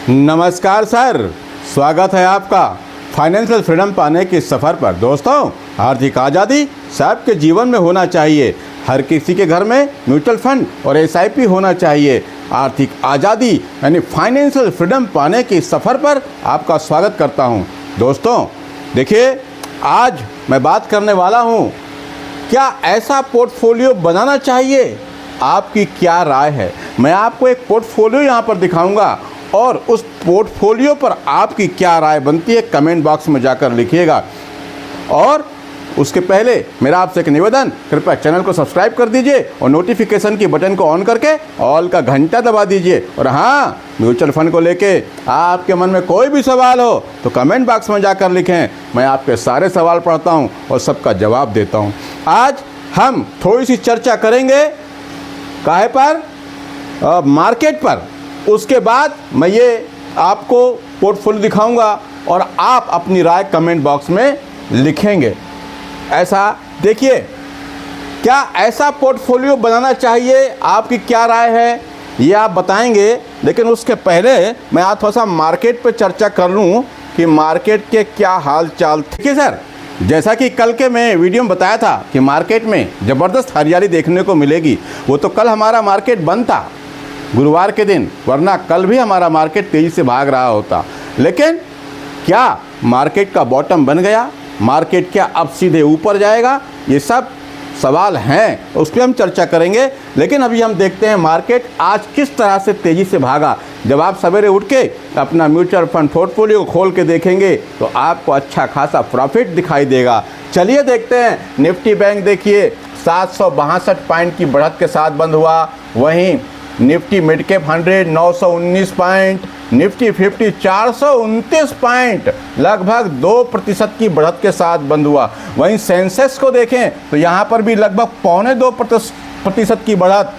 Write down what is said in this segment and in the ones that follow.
नमस्कार सर, स्वागत है आपका फाइनेंशियल फ्रीडम पाने के सफ़र पर। दोस्तों, आर्थिक आज़ादी सबके जीवन में होना चाहिए। हर किसी के घर में म्यूचुअल फंड और एसआईपी होना चाहिए। आर्थिक आज़ादी यानी फाइनेंशियल फ्रीडम पाने के सफ़र पर आपका स्वागत करता हूं। दोस्तों देखिए, आज मैं बात करने वाला हूं, क्या ऐसा पोर्टफोलियो बनाना चाहिए? आपकी क्या राय है? मैं आपको एक पोर्टफोलियो यहां पर दिखाऊंगा और उस पोर्टफोलियो पर आपकी क्या राय बनती है कमेंट बॉक्स में जाकर लिखिएगा। और उसके पहले मेरा आपसे एक निवेदन, कृपया चैनल को सब्सक्राइब कर दीजिए और नोटिफिकेशन की बटन को ऑन करके ऑल का घंटा दबा दीजिए। और हाँ, म्यूचुअल फंड को लेके आपके मन में कोई भी सवाल हो तो कमेंट बॉक्स में जाकर लिखें। मैं आपके सारे सवाल पढ़ता हूँ और सबका जवाब देता हूँ। आज हम थोड़ी सी चर्चा करेंगे काहे पर, मार्केट पर। उसके बाद मैं ये आपको पोर्टफोलियो दिखाऊंगा और आप अपनी राय कमेंट बॉक्स में लिखेंगे। ऐसा देखिए, क्या ऐसा पोर्टफोलियो बनाना चाहिए? आपकी क्या राय है ये आप बताएंगे। लेकिन उसके पहले मैं आज थोड़ा सा मार्केट पे चर्चा कर लूँ कि मार्केट के क्या हाल चाल। ठीक है सर, जैसा कि कल के मैं वीडियो में बताया था कि मार्केट में ज़बरदस्त हरियाली देखने को मिलेगी। वो तो कल हमारा मार्केट बंद था गुरुवार के दिन, वरना कल भी हमारा मार्केट तेज़ी से भाग रहा होता। लेकिन क्या मार्केट का बॉटम बन गया? मार्केट क्या अब सीधे ऊपर जाएगा? ये सब सवाल हैं, उस पर हम चर्चा करेंगे। लेकिन अभी हम देखते हैं मार्केट आज किस तरह से तेज़ी से भागा। जब आप सवेरे उठ के अपना म्यूचुअल फंड पोर्टफोलियो खोल के देखेंगे तो आपको अच्छा खासा प्रॉफिट दिखाई देगा। चलिए देखते हैं। निफ्टी बैंक देखिए 762 पॉइंट की बढ़त के साथ बंद हुआ। वहीं Nifty mid cap 100 919 point, Nifty 50 429 point, लगभग 2% की बढ़त के साथ बंद हुआ। वहीं सेंसेक्स को देखें तो यहाँ पर भी लगभग 1.25% की बढ़त,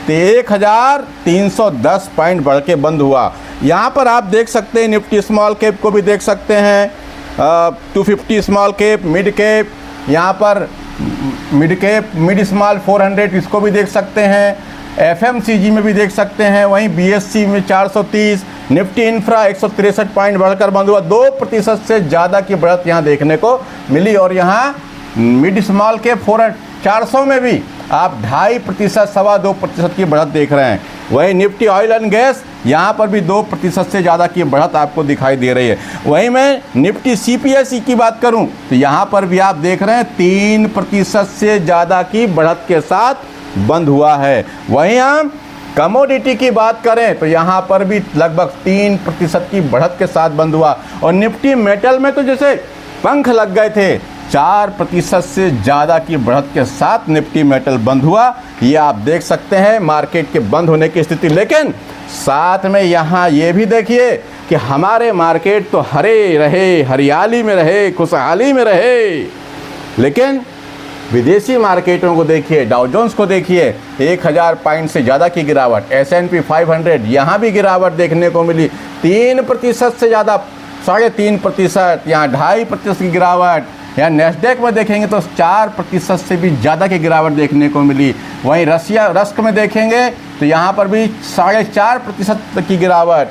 1310 पॉइंट बढ़ के बंद हुआ। यहाँ पर आप देख सकते हैं निफ्टी स्मॉल कैप को भी देख सकते हैं, 250 स्मॉल कैप, मिड कैप, यहाँ पर मिड कैप मिड स्मॉल 400 इसको भी देख सकते हैं। एफएमसीजी में भी देख सकते हैं। वहीं बीएससी में 430, निफ्टी इंफ्रा 163 पॉइंट बढ़कर बंद हुआ। 2% से ज़्यादा की बढ़त यहाँ देखने को मिली। और यहाँ मिड स्मॉल के 400 में भी आप 2.5% 2.25% की बढ़त देख रहे हैं। वहीं निफ्टी ऑयल एंड गैस, यहाँ पर भी 2% से ज़्यादा की बढ़त आपको दिखाई दे रही है। वहीं मैं निफ्टी सीपीएसई की बात करूँ तो यहाँ पर भी आप देख रहे हैं 3% से ज़्यादा की बढ़त के साथ बंद हुआ है। वहीं हम कमोडिटी की बात करें तो यहाँ पर भी लगभग 3% की बढ़त के साथ बंद हुआ। और निफ्टी मेटल में तो जैसे पंख लग गए थे, 4% से ज़्यादा की बढ़त के साथ निफ्टी मेटल बंद हुआ। ये आप देख सकते हैं मार्केट के बंद होने की स्थिति। लेकिन साथ में यहाँ ये भी देखिए कि हमारे मार्केट तो हरे रहे, हरियाली में रहे, खुशहाली में रहे। लेकिन विदेशी मार्केटों को देखिए, डाउ जोन्स को देखिए, 1000 पॉइंट से ज़्यादा की गिरावट। S&P 500 यहाँ भी गिरावट देखने को मिली, 3% से ज़्यादा, 3.5%, यहाँ 2.5% की गिरावट। यहाँ नेस्डैक में देखेंगे तो 4% से भी ज़्यादा की गिरावट देखने को मिली। वहीं रस्क में देखेंगे तो यहाँ पर भी 4.5% की गिरावट।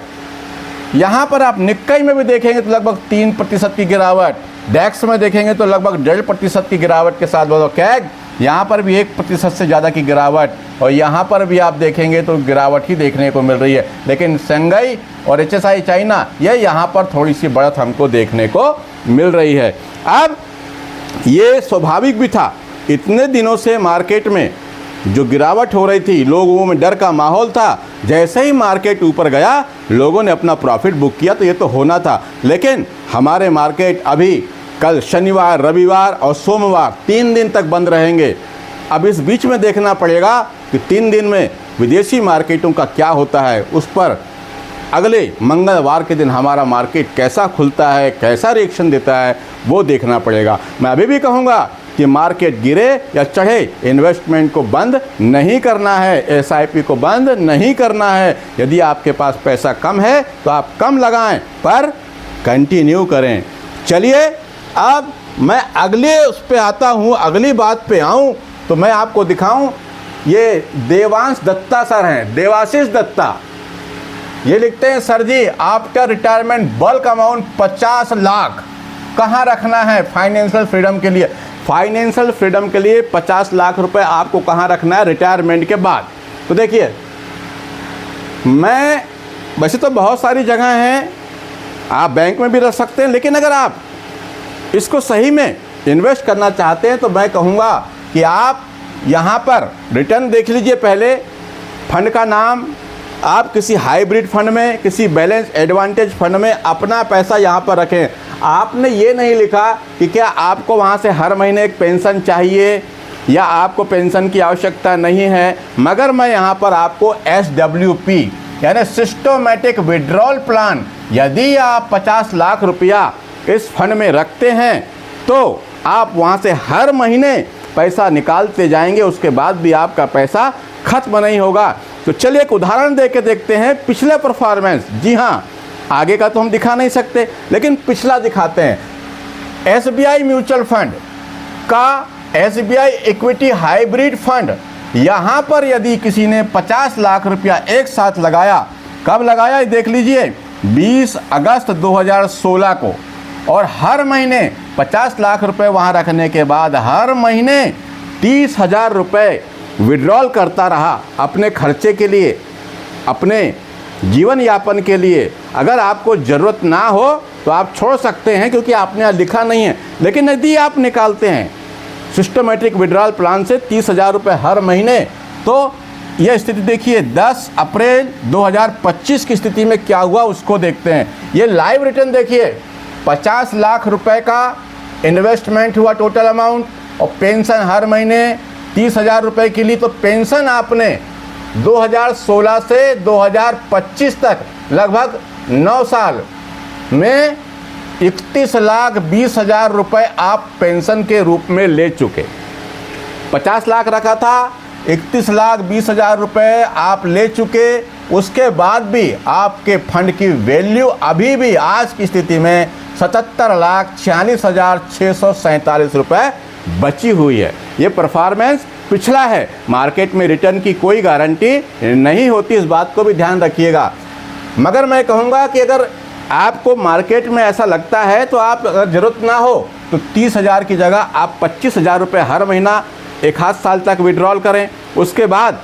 यहाँ पर आप निक्काई में भी देखेंगे तो लगभग 3% की गिरावट। डैक्स में देखेंगे तो लगभग 1.5% की गिरावट के साथ बढ़ो। कैग यहाँ पर भी 1% से ज़्यादा की गिरावट। और यहाँ पर भी आप देखेंगे तो गिरावट ही देखने को मिल रही है। लेकिन शंघाई और HSI चाइना, ये यहाँ पर थोड़ी सी बढ़त हमको देखने को मिल रही है। अब ये स्वाभाविक भी था, इतने दिनों से मार्केट में जो गिरावट हो रही थी, लोगों में डर का माहौल था। जैसे ही मार्केट ऊपर गया, लोगों ने अपना प्रॉफिट बुक किया, तो ये तो होना था। लेकिन हमारे मार्केट अभी कल शनिवार, रविवार और सोमवार 3 दिन तक बंद रहेंगे। अब इस बीच में देखना पड़ेगा कि 3 दिन में विदेशी मार्केटों का क्या होता है। उस पर अगले मंगलवार के दिन हमारा मार्केट कैसा खुलता है, कैसा रिएक्शन देता है, वो देखना पड़ेगा। मैं अभी भी कहूँगा कि मार्केट गिरे या चढ़े, इन्वेस्टमेंट को बंद नहीं करना है, एसआईपी को बंद नहीं करना है। यदि आपके पास पैसा कम है तो आप कम लगाएं, पर कंटिन्यू करें। चलिए अब मैं अगले उस पे आता हूँ, अगली बात पे आऊँ तो मैं आपको दिखाऊं। ये देवांश दत्ता सर हैं, देवाशीष दत्ता। ये लिखते हैं sir ji after retirement bulk amount 50 lakh कहाँ रखना है फाइनेंशियल फ्रीडम के लिए? फाइनेंशियल फ्रीडम के लिए 50 लाख रुपए आपको कहाँ रखना है रिटायरमेंट के बाद? तो देखिए, मैं वैसे तो बहुत सारी जगह हैं, आप बैंक में भी रख सकते हैं, लेकिन अगर आप इसको सही में इन्वेस्ट करना चाहते हैं तो मैं कहूँगा कि आप यहाँ पर रिटर्न देख लीजिए। पहले फंड का नाम, आप किसी हाइब्रिड फंड में, किसी बैलेंस एडवांटेज फंड में अपना पैसा यहाँ पर रखें। आपने ये नहीं लिखा कि क्या आपको वहाँ से हर महीने एक पेंशन चाहिए या आपको पेंशन की आवश्यकता नहीं है, मगर मैं यहाँ पर आपको SWP यानी सिस्टमैटिक विड्रॉल प्लान, यदि आप 50 लाख रुपया इस फंड में रखते हैं तो आप वहाँ से हर महीने पैसा निकालते जाएंगे, उसके बाद भी आपका पैसा खत्म नहीं होगा। तो चलिए एक उदाहरण दे के देखते हैं पिछले परफॉर्मेंस। जी हाँ, आगे का तो हम दिखा नहीं सकते, लेकिन पिछला दिखाते हैं। SBI म्यूचुअल फंड का SBI इक्विटी हाइब्रिड फंड, यहाँ पर यदि किसी ने 50 लाख रुपया एक साथ लगाया, कब लगाया ये देख लीजिए, 20 अगस्त 2016 को, और हर महीने 50 लाख रुपए वहाँ रखने के बाद हर महीने 30,000 रुपये विड्रॉल करता रहा अपने खर्चे के लिए, अपने जीवन यापन के लिए। अगर आपको ज़रूरत ना हो तो आप छोड़ सकते हैं, क्योंकि आपने यहाँ लिखा नहीं है, लेकिन यदि आप निकालते हैं सिस्टमेटिक विड्रॉल प्लान से 30,000 रुपये हर महीने, तो यह स्थिति देखिए 10 अप्रैल 2025 की स्थिति में क्या हुआ उसको देखते हैं। ये लाइव रिटर्न देखिए, 50 लाख रुपए का इन्वेस्टमेंट हुआ टोटल अमाउंट, और पेंशन हर महीने 30,000 रुपये के लिए। तो पेंशन आपने 2016 से 2025 तक लगभग 9 साल में 31,20,000 रुपये आप पेंशन के रूप में ले चुके। 50 लाख रखा था, 31,20,000 रुपये आप ले चुके। उसके बाद भी आपके फंड की वैल्यू अभी भी आज की स्थिति में 77,46,647 रुपये बची हुई है। ये परफॉर्मेंस पिछला है, मार्केट में रिटर्न की कोई गारंटी नहीं होती, इस बात को भी ध्यान रखिएगा। मगर मैं कहूँगा कि अगर आपको मार्केट में ऐसा लगता है तो आप, अगर ज़रूरत ना हो तो 30,000 की जगह आप 25,000 रुपये हर महीना एक आध साल तक विड्रॉल करें, उसके बाद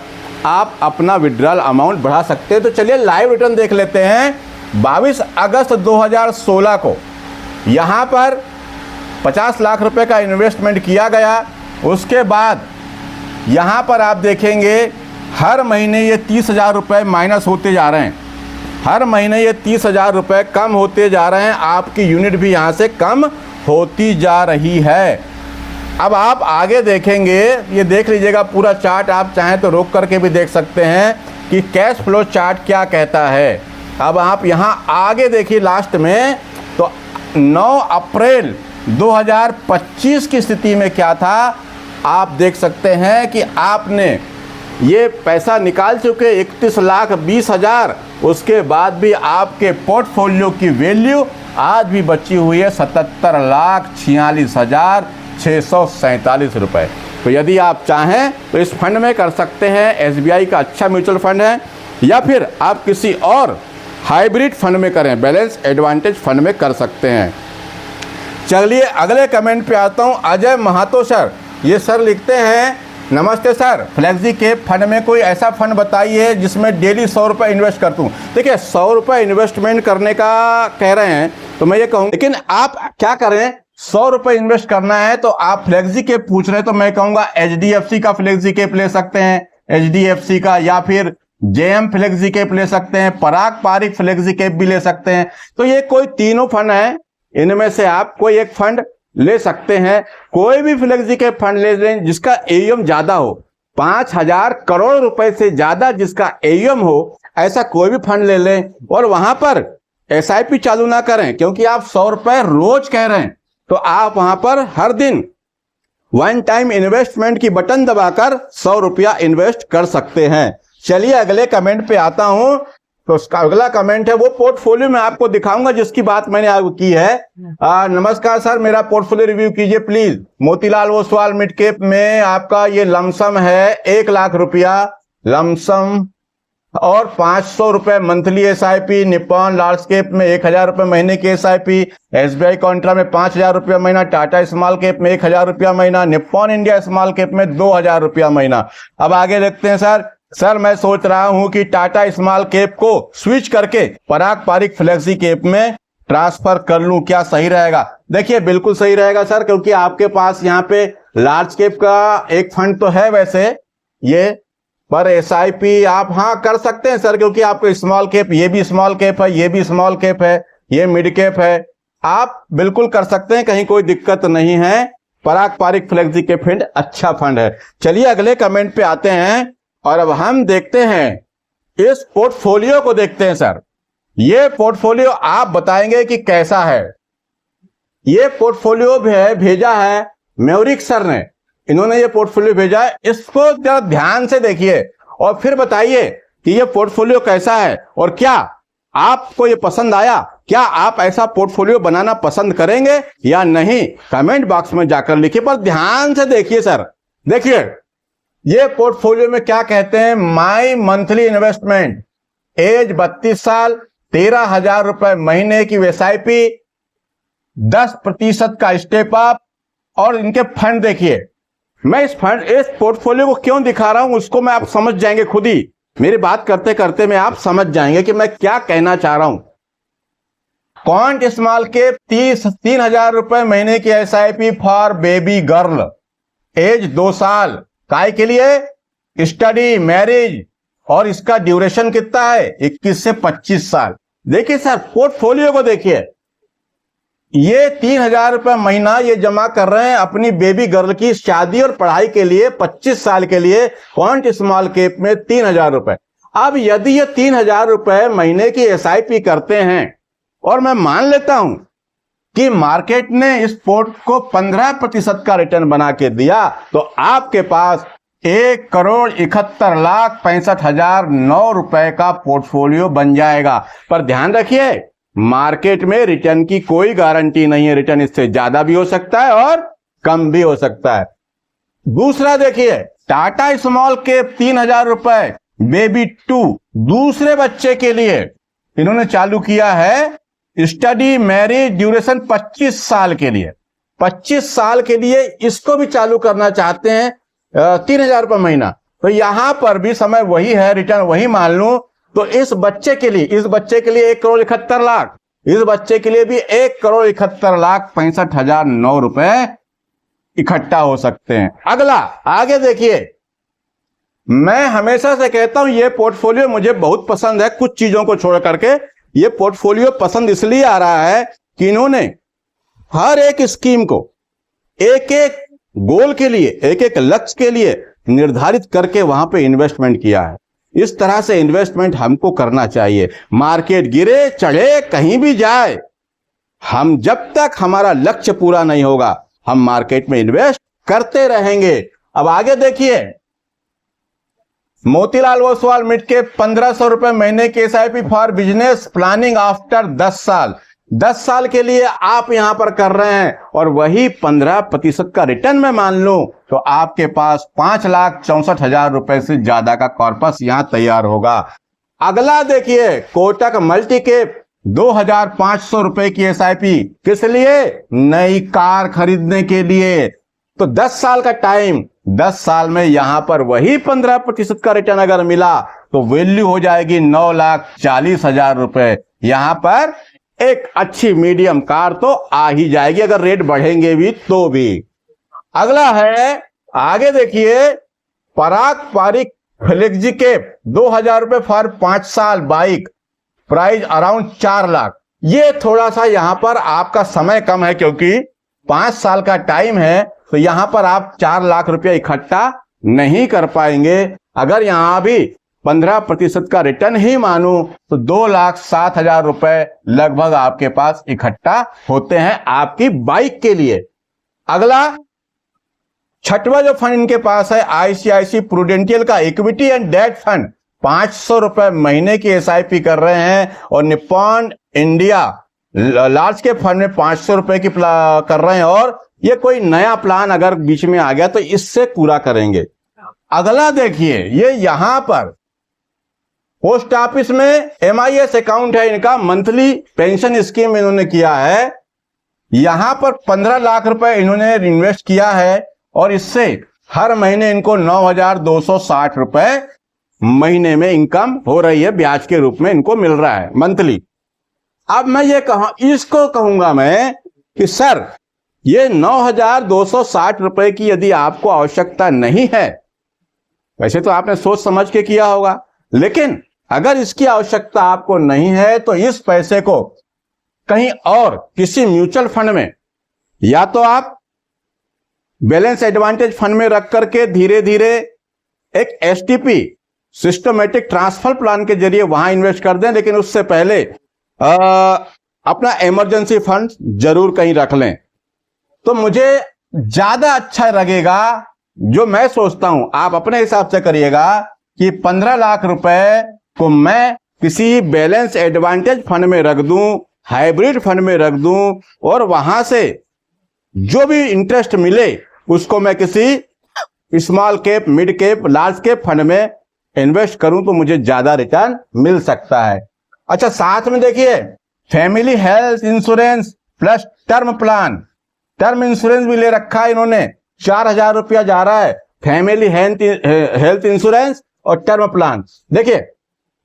आप अपना विड्रॉल अमाउंट बढ़ा सकते हैं। तो चलिए लाइव रिटर्न देख लेते हैं। 22 अगस्त 2016 को यहाँ पर 50 लाख रुपए का इन्वेस्टमेंट किया गया। उसके बाद यहाँ पर आप देखेंगे हर महीने ये 30,000 रुपये माइनस होते जा रहे हैं, हर महीने ये 30,000 रुपये कम होते जा रहे हैं, आपकी यूनिट भी यहाँ से कम होती जा रही है। अब आप आगे देखेंगे, ये देख लीजिएगा पूरा चार्ट, आप चाहें तो रोक करके भी देख सकते हैं कि कैश फ्लो चार्ट क्या कहता है। अब आप यहाँ आगे देखिए लास्ट में, तो 9 अप्रैल 2025 की स्थिति में क्या था, आप देख सकते हैं कि आपने ये पैसा निकाल चुके 31,20,000, उसके बाद भी आपके पोर्टफोलियो की वैल्यू आज भी बची हुई है 77,46,647 रुपये। तो यदि आप चाहें तो इस फंड में कर सकते हैं। SBI का अच्छा म्यूचुअल फंड है, या फिर आप किसी और हाइब्रिड फंड में करें, बैलेंस एडवांटेज फंड में कर सकते हैं। चलिए अगले कमेंट पे आता हूँ। अजय महातो सर, ये सर लिखते हैं, नमस्ते सर, फ्लेक्सी कैप फंड में कोई ऐसा फंड बताइए जिसमें डेली 100 रुपये इन्वेस्ट कर दूँ। देखिए 100 रुपये इन्वेस्टमेंट करने का कह रहे हैं तो मैं ये कहूँ, लेकिन आप क्या करें, 100 रुपये इन्वेस्ट करना है तो आप फ्लेक्सी कैप पूछ रहे हैं तो मैं कहूँगा HDFC का फ्लेक्सी कैप ले सकते हैं, HDFC का, या फिर JM फ्लेक्सी कैप ले सकते हैं, पराग पारिक फ्लेक्सी कैप भी ले सकते हैं। तो ये कोई तीनों फंड है, इनमें से आप कोई एक फंड ले सकते हैं। कोई भी फ्लेक्सी कैप फंड ले लें जिसका AUM ज्यादा हो, 5,000 करोड़ रुपए से ज्यादा जिसका AUM हो, ऐसा कोई भी फंड ले लें, और वहां पर SIP चालू ना करें, क्योंकि आप 100 रुपए रोज कह रहे हैं, तो आप वहां पर हर दिन वन टाइम इन्वेस्टमेंट की बटन दबाकर 100 रुपया इन्वेस्ट कर सकते हैं। चलिए अगले कमेंट पे आता हूं। तो उसका अगला कमेंट है, वो पोर्टफोलियो में आपको दिखाऊंगा जिसकी बात मैंने आपको की है। नमस्कार सर, मेरा पोर्टफोलियो रिव्यू कीजिए please. Motilal Oswal mid cap में आपका ये लमसम है 1 लाख रुपया, लमसम और 500 रुपए monthly SIP, Nippon large cap में 1000 रुपए महीने की SIP, SBI कॉन्ट्रा में 5000 रुपया महीना, टाटा स्मॉल कैप में 1000 रुपया महीना, निप्पॉन इंडिया स्मॉल कैप में 2000 रुपया महीना। अब आगे देखते हैं सर मैं सोच रहा हूं कि टाटा स्मॉल कैप को स्विच करके पराग पारिक फ्लेक्सी कैप में ट्रांसफर कर लूं, क्या सही रहेगा? देखिए बिल्कुल सही रहेगा सर, क्योंकि आपके पास यहाँ पे लार्ज कैप का एक फंड तो है वैसे ये, पर SIP आप हाँ कर सकते हैं सर, क्योंकि आपको स्मॉल कैप, ये भी स्मॉल कैप है, ये भी स्मॉल कैप है, ये मिड कैप है, आप बिल्कुल कर सकते हैं, कहीं कोई दिक्कत नहीं है। पराग पारिक फ्लेक्सी के फंड अच्छा फंड है। चलिए अगले कमेंट पे आते हैं और अब हम देखते हैं इस पोर्टफोलियो को देखते हैं सर। ये पोर्टफोलियो आप बताएंगे कि कैसा है। ये पोर्टफोलियो भेजा है म्यूरिक सर ने, इन्होंने ये पोर्टफोलियो भेजा है, इसको जरा ध्यान से देखिए और फिर बताइए कि ये पोर्टफोलियो कैसा है और क्या आपको ये पसंद आया, क्या आप ऐसा पोर्टफोलियो बनाना पसंद करेंगे या नहीं, कमेंट बॉक्स में जाकर लिखिए। पर ध्यान से देखिए सर, देखिए ये पोर्टफोलियो में क्या कहते हैं, माई मंथली इन्वेस्टमेंट, एज 32 साल, 13,000 रुपए महीने की SIP, 10% का स्टेप अप, और इनके फंड देखिए। मैं इस पोर्टफोलियो को क्यों दिखा रहा हूं उसको मैं आप समझ जाएंगे खुद ही, मेरी बात करते करते में आप समझ जाएंगे कि मैं क्या कहना चाह रहा हूं। क्वांट स्मॉल कैप 3,000 रुपए महीने की SIP for baby girl, age 2 साल, काय के लिए, स्टडी, मैरिज, और इसका ड्यूरेशन कितना है, 21 से 25 साल। देखिए सर पोर्टफोलियो को देखिए, ये 3,000 रुपए महीना ये जमा कर रहे हैं अपनी बेबी गर्ल की शादी और पढ़ाई के लिए, 25 साल के लिए, क्वांट स्मॉल कैप में 3,000 रुपए। अब यदि ये 3,000 रुपए महीने की SIP करते हैं और मैं मान लेता हूं कि मार्केट ने इस पोर्ट को 15% का रिटर्न बना के दिया, तो आपके पास 1,71,65,009 रुपए का पोर्टफोलियो बन जाएगा। पर ध्यान रखिए मार्केट में रिटर्न की कोई गारंटी नहीं है, रिटर्न इससे ज्यादा भी हो सकता है और कम भी हो सकता है। दूसरा देखिए टाटा स्मॉल कैप 3,000 रुपए, बेबी 2, दूसरे बच्चे के लिए इन्होंने चालू किया है, स्टडी, मैरिज, ड्यूरेशन 25 साल के लिए, 25 साल के लिए इसको भी चालू करना चाहते हैं, 3,000 रुपए महीना। तो यहां पर भी समय वही है, रिटर्न वही मान लूं, तो इस बच्चे के लिए 1,71,00,000, इस बच्चे के लिए भी 1,71,65,009 रुपए इकट्ठा हो सकते हैं। अगला आगे देखिए, मैं हमेशा से कहता हूं ये पोर्टफोलियो मुझे बहुत पसंद है, कुछ चीजों को छोड़ करके ये पोर्टफोलियो पसंद इसलिए आ रहा है कि इन्होंने हर एक स्कीम को एक एक गोल के लिए, एक एक लक्ष्य के लिए निर्धारित करके वहां पे इन्वेस्टमेंट किया है। इस तरह से इन्वेस्टमेंट हमको करना चाहिए। मार्केट गिरे चढ़े कहीं भी जाए, हम जब तक हमारा लक्ष्य पूरा नहीं होगा हम मार्केट में इन्वेस्ट करते रहेंगे। अब आगे देखिए, मोतीलाल ओसवाल मिड कैप 1,500 रुपए महीने के SIP for business planning after 10 साल, 10 साल के लिए आप यहां पर कर रहे हैं और वही 15% का रिटर्न में मान लूं तो आपके पास 5,64,000 रुपए से ज्यादा का कॉर्पस यहां तैयार होगा। अगला देखिए, कोटक मल्टी कैप 2,500 रुपए की SIP, किस लिए, नई कार खरीदने के लिए। तो 10 साल का टाइम, 10 साल में यहां पर वही 15% का रिटर्न अगर मिला तो वैल्यू हो जाएगी 9,40,000 रुपए। यहां पर एक अच्छी मीडियम कार तो आ ही जाएगी, अगर रेट बढ़ेंगे भी तो भी। अगला है, आगे देखिए, पराग पारिक फ्लेक्सी कैप 2,000 रुपए फॉर 5 साल, बाइक, प्राइस अराउंड 4 लाख। ये थोड़ा सा यहां पर आपका समय कम है क्योंकि 5 साल का टाइम है, तो यहां पर आप 4 लाख रुपया इकट्ठा नहीं कर पाएंगे। अगर यहां भी 15% का रिटर्न ही मानूं तो 2,07,000 रुपए लगभग आपके पास इकट्ठा होते हैं आपकी बाइक के लिए। अगला छठवां जो फंड इनके पास है, ICICI प्रूडेंटियल का इक्विटी एंड डेट फंड, 500 रुपए महीने की SIP कर रहे हैं, और निप्पॉन इंडिया लार्ज के फंड में 500 रुपए की कर रहे हैं, और ये कोई नया प्लान अगर बीच में आ गया तो इससे पूरा करेंगे। अगला देखिए, ये यहां पर पोस्ट ऑफिस में MIS अकाउंट है इनका, मंथली पेंशन स्कीम इन्होंने किया है। यहां पर 15 लाख रुपए इन्होंने इन्वेस्ट किया है और इससे हर महीने इनको 9,260 रुपए महीने में इनकम हो रही है, ब्याज के रूप में इनको मिल रहा है मंथली। अब मैं ये इसको कहूंगा मैं कि सर ये 9,260 रुपए की यदि आपको आवश्यकता नहीं है, वैसे तो आपने सोच समझ के किया होगा, लेकिन अगर इसकी आवश्यकता आपको नहीं है तो इस पैसे को कहीं और किसी म्यूचुअल फंड में या तो आप बैलेंस एडवांटेज फंड में रख करके धीरे धीरे एक STP सिस्टमेटिक ट्रांसफर प्लान के जरिए वहां इन्वेस्ट कर दें, लेकिन उससे पहले अपना इमरजेंसी फंड जरूर कहीं रख लें। तो मुझे ज्यादा अच्छा लगेगा, जो मैं सोचता हूं आप अपने हिसाब से करिएगा, कि 15 लाख रुपए को मैं किसी बैलेंस एडवांटेज फंड में रख दूं, हाइब्रिड फंड में रख दूं, और वहां से जो भी इंटरेस्ट मिले उसको मैं किसी small cap, mid cap, large cap fund में इन्वेस्ट करूं तो मुझे ज्यादा रिटर्न मिल सकता है। अच्छा, साथ में देखिए family health insurance plus term plan, term insurance भी ले रखा है इन्होंने, 4,000 रुपया जा रहा है फैमिली हेल्थ इंश्योरेंस और टर्म प्लान। देखिए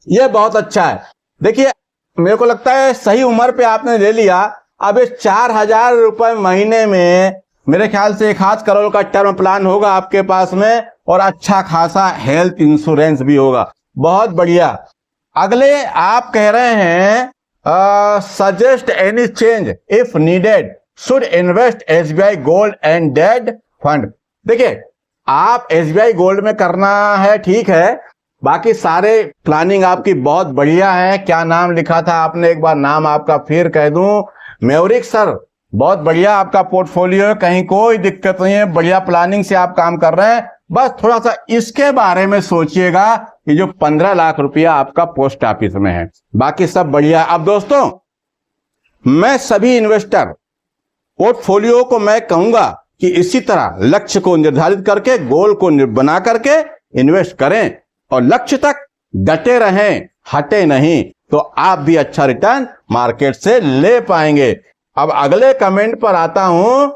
ये बहुत अच्छा है। देखिए मेरे को लगता है सही उम्र पे आपने ले लिया। अब इस 4,000 रुपए महीने में मेरे ख्याल से 1 करोड़ का टर्म प्लान होगा आपके पास में, और अच्छा खासा हेल्थ इंश्योरेंस भी होगा। बहुत बढ़िया। अगले आप कह रहे हैं suggest any change if needed, should invest SBI gold and debt fund. देखिए आप SBI गोल्ड में करना है, ठीक है, बाकी सारे प्लानिंग आपकी बहुत बढ़िया है। क्या नाम लिखा था आपने, एक बार नाम आपका फिर कह दूं, मेवरिक सर, बहुत बढ़िया आपका पोर्टफोलियो है, कहीं कोई दिक्कत नहीं है, बढ़िया प्लानिंग से आप काम कर रहे हैं। बस थोड़ा सा इसके बारे में सोचिएगा कि जो 15 लाख रुपया आपका पोस्ट ऑफिस में है, बाकी सब बढ़िया। अब दोस्तों मैं सभी इन्वेस्टर पोर्टफोलियो को मैं कहूंगा कि इसी तरह लक्ष्य को निर्धारित करके, गोल को बना करके इन्वेस्ट करें और लक्ष्य तक डटे रहें, हटे नहीं, तो आप भी अच्छा रिटर्न मार्केट से ले पाएंगे। अब अगले कमेंट पर आता हूं,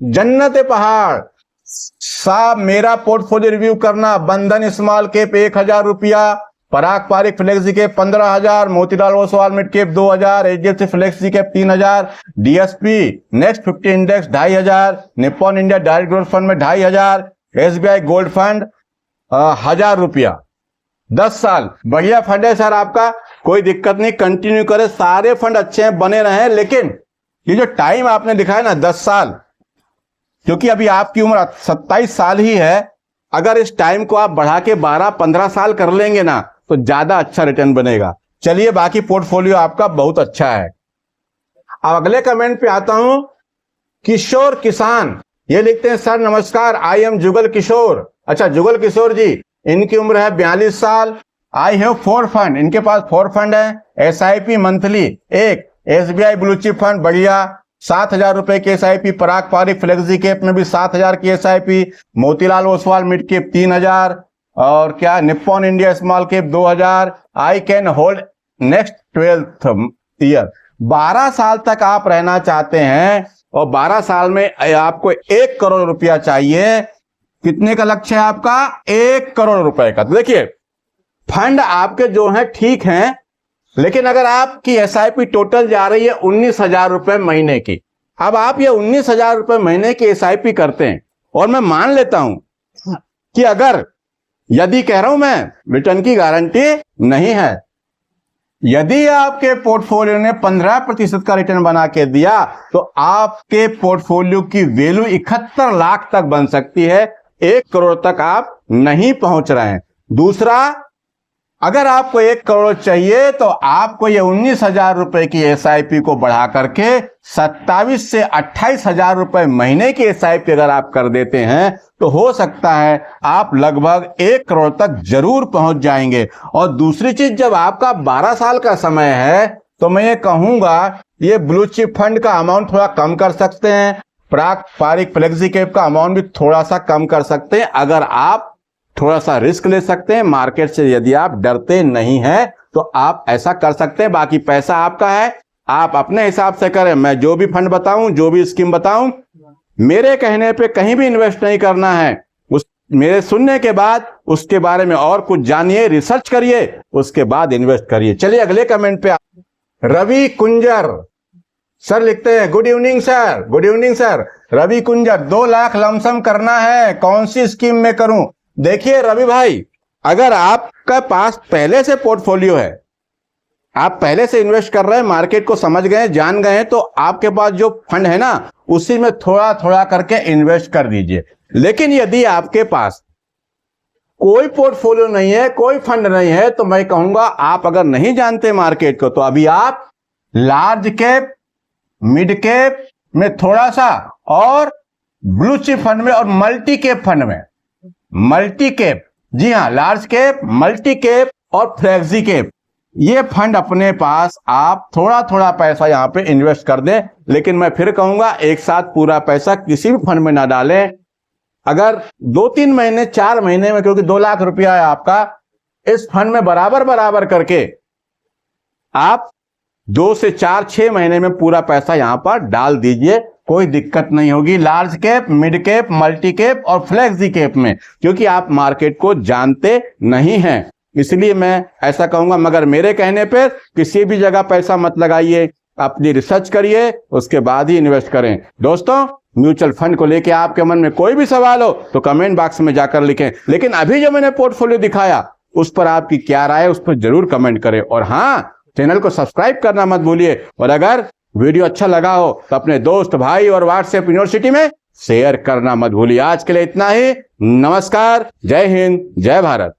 जन्नत पहाड़ साहब, मेरा पोर्टफोलियो रिव्यू करना। बंधन स्मॉल कैप 1,000 रुपया, Parag Parikh flexi cap 15,000, Motilal Oswal mid cap 2,000, HDFC flexi cap 3,000, DSP next 50 index 2,500, Nippon India direct growth fund में 2,500, SBI गोल्ड फंड 1,000 रुपया, 10 साल। बढ़िया फंड है सर आपका, कोई दिक्कत नहीं, कंटिन्यू करें, सारे फंड अच्छे हैं, बने रहे। लेकिन ये जो टाइम आपने लिखा है ना 10 साल, क्योंकि अभी आपकी उम्र 27 साल ही है, अगर इस टाइम को आप बढ़ा के 12-15 साल कर लेंगे ना तो ज्यादा अच्छा रिटर्न बनेगा। चलिए, बाकी पोर्टफोलियो आपका बहुत अच्छा है। अब अगले कमेंट पे आता हूं, किशोर किसान, ये लिखते हैं, सर नमस्कार, आई एम जुगल किशोर। अच्छा जुगल किशोर जी, इनकी उम्र है 42 साल। आई हैव 4 फंड, इनके पास 4 फंड है। SIP मंथली, एक SBI ब्लू चिप फंड बढ़िया 7,000 रुपए की SIP, पराग पारिक फ्लेक्सी कैप में भी 7,000 की SIP, Motilal Oswal mid cap 3,000, और क्या Nippon India small cap 2,000। I can hold next 12 year. 12 साल तक आप रहना चाहते हैं और 12 साल में आपको 1 करोड़ रुपया चाहिए। कितने का लक्ष्य है आपका? 1 करोड़ रुपए का। तो देखिए फंड आपके जो हैं ठीक हैं, लेकिन अगर आपकी SIP टोटल जा रही है 19,000 रुपए महीने की, अब आप ये 19,000 रुपए महीने की SIP करते हैं, और मैं मान लेता हूं कि अगर, यदि कह रहा हूं मैं, रिटर्न की गारंटी नहीं है, यदि आपके पोर्टफोलियो ने 15% का रिटर्न बना के दिया तो आपके पोर्टफोलियो की वैल्यू 71 लाख तक बन सकती है, 1 करोड़ तक आप नहीं पहुंच रहे हैं। दूसरा, अगर आपको 1 करोड़ चाहिए तो आपको ये 19,000 रुपए की SIP को बढ़ा करके 27 से 28,000 रुपए महीने की SIP अगर आप कर देते हैं तो हो सकता है आप लगभग 1 करोड़ तक जरूर पहुंच जाएंगे। और दूसरी चीज, जब आपका 12 साल का समय है तो मैं ये कहूंगा ये ब्लू चिप फंड का अमाउंट थोड़ा कम कर सकते हैं, पराग पारिक फ्लेक्सी कैप का अमाउंट भी थोड़ा सा कम कर सकते हैं, अगर आप थोड़ा सा रिस्क ले सकते हैं मार्केट से। यदि आप डरते नहीं हैं तो आप ऐसा कर सकते हैं। बाकी पैसा आपका है, आप अपने हिसाब से करें। मैं जो भी फंड बताऊं, जो भी स्कीम बताऊं, मेरे कहने पे कहीं भी इन्वेस्ट नहीं करना है। उस मेरे सुनने के बाद उसके बारे में और कुछ जानिए, रिसर्च करिए, उसके बाद इन्वेस्ट करिए। चलिए अगले कमेंट पे। रवि कुंजर सर लिखते हैं, good evening sir. Good evening sir. Ravi Kunjar, 2 lakh lump sum करना है, कौन सी स्कीम में करूं? देखिए रवि भाई, अगर आपका पास पहले से पोर्टफोलियो है, आप पहले से इन्वेस्ट कर रहे हैं, मार्केट को समझ गए, जान गए, तो आपके पास जो फंड है ना, उसी में थोड़ा थोड़ा करके इन्वेस्ट कर दीजिए। लेकिन यदि आपके पास कोई पोर्टफोलियो नहीं है, कोई फंड नहीं है, तो मैं कहूंगा आप अगर नहीं जानते मार्केट को, तो अभी आप लार्ज कैप, मिड कैप में थोड़ा सा, और ब्लू चिप फंड में, और मल्टी कैप फंड में। मल्टी कैप, जी हां, लार्ज कैप, मल्टी कैप और फ्लेक्सी कैप, ये फंड अपने पास आप थोड़ा थोड़ा पैसा यहां पे इन्वेस्ट कर दें। लेकिन मैं फिर कहूंगा, एक साथ पूरा पैसा किसी भी फंड में ना डालें। अगर 2-3 महीने, 4 महीने में, क्योंकि 2 लाख रुपया है आपका, इस फंड में बराबर बराबर करके आप 2 से 4-6 महीने में पूरा पैसा यहां पर डाल दीजिए, कोई दिक्कत नहीं होगी। Large cap, mid cap, multi cap और फ्लेक्सी कैप में, क्योंकि आप मार्केट को जानते नहीं हैं, इसलिए मैं ऐसा कहूंगा। मगर मेरे कहने पर किसी भी जगह पैसा मत लगाइए, अपनी रिसर्च करिए, उसके बाद ही इन्वेस्ट करें। दोस्तों, म्यूचुअल फंड को लेके आपके मन में कोई भी सवाल हो तो कमेंट बॉक्स में जाकर लिखें। लेकिन अभी जो मैंने पोर्टफोलियो दिखाया, उस पर आपकी क्या राय है, उस पर जरूर कमेंट करें। और हाँ, चैनल को सब्सक्राइब करना मत भूलिए। और अगर वीडियो अच्छा लगा हो तो अपने दोस्त, भाई और व्हाट्सएप यूनिवर्सिटी में शेयर करना मत भूलिए। आज के लिए इतना ही। नमस्कार, जय हिंद, जय भारत।